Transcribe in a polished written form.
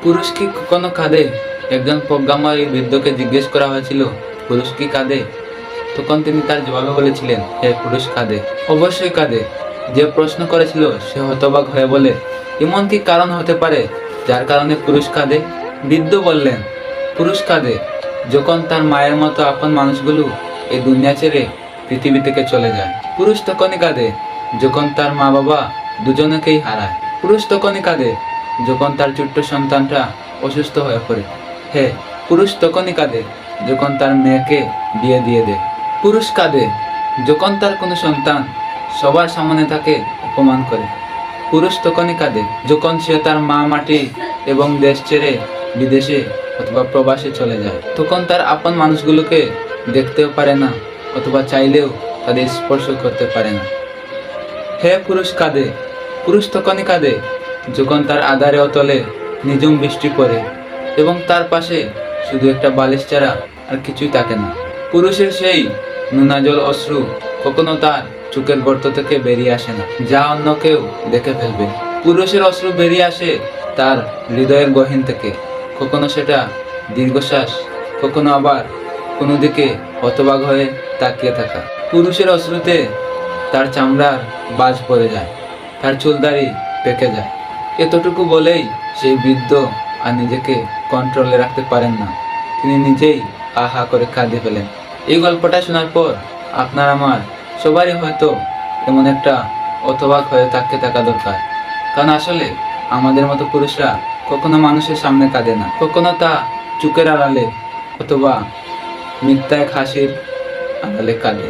পুরুষ কি কখনো কাঁদে? একজন প্রজ্ঞাময় বৃদ্ধকে জিজ্ঞেস করা হয়েছিল, পুরুষ কি কাঁদে? তখন তিনি তার জবাবে বলেছিলেন, হে পুরুষ কাঁদে, অবশ্যই কাঁদে। যে প্রশ্ন করেছিল সে হতবাক হয়ে বলে, এমন কি কারণ হতে পারে যার কারণে পুরুষ কাঁদে? বৃদ্ধ বললেন, পুরুষ কাঁদে যখন তার মায়ের মতো আপন মানুষগুলো এই দুনিয়া ছেড়ে পৃথিবী থেকে চলে যায়। পুরুষ তখনই কাঁদে যখন তার মা বাবা দুজনকেই হারায়। পুরুষ তখনই কাঁদে যখন তার ছোট্ট সন্তানটা অসুস্থ হয়ে পড়ে। হ্যাঁ, পুরুষ তখনই কাঁদে যখন তার মেয়েকে বিয়ে দিয়ে দেয়। পুরুষ কাঁদে যখন তার কোনো সন্তান সবার সামনে তাকে অপমান করে। পুরুষ তখনই কাঁদে যখন সে তার মা মাটি এবং দেশ ছেড়ে বিদেশে অথবা প্রবাসে চলে যায়। তখন তার আপন মানুষগুলোকে দেখতেও পারে না অথবা চাইলেও তাদের স্পর্শ করতে পারে না। হে পুরুষ কাঁদে, পুরুষ তখনই কাঁদে যখন তার আধারে অতলে নিঝুম বৃষ্টি পড়ে এবং তার পাশে শুধু একটা বালিশ ছাড়া আর কিছুই থাকে না। পুরুষের সেই নোনা জল অশ্রু কখনো তার চোখের গর্ত থেকে বেরিয়ে আসে না, যা অন্য কেউ দেখে ফেলবে। পুরুষের অশ্রু বেরিয়ে আসে তার হৃদয়ের গহীন থেকে, কখনো সেটা দীর্ঘশ্বাস, কখনো আবার কোনো দিকে হতবাক হয়ে তাকিয়ে থাকা। পুরুষের অশ্রুতে তার চামড়ার বাজ পড়ে যায়, তার চুলদাড়ি পেকে যায়। এতটুকু বলেই সেই বৃদ্ধ আর নিজেকে কন্ট্রোলে রাখতে পারেন না, তিনি নিজেই আহা করে কাঁদে ফেলেন। এই গল্পটা শোনার পর আপনার আমার সবারই হয়তো এমন একটা হতবাক হয়ে থাকা দরকার। কারণ আসলে আমাদের মতো পুরুষরা কখনো মানুষের সামনে কাঁদে না, কখনো তা চুকের আড়ালে অথবা মিথ্যা এক হাসির আড়ালে কাঁদে।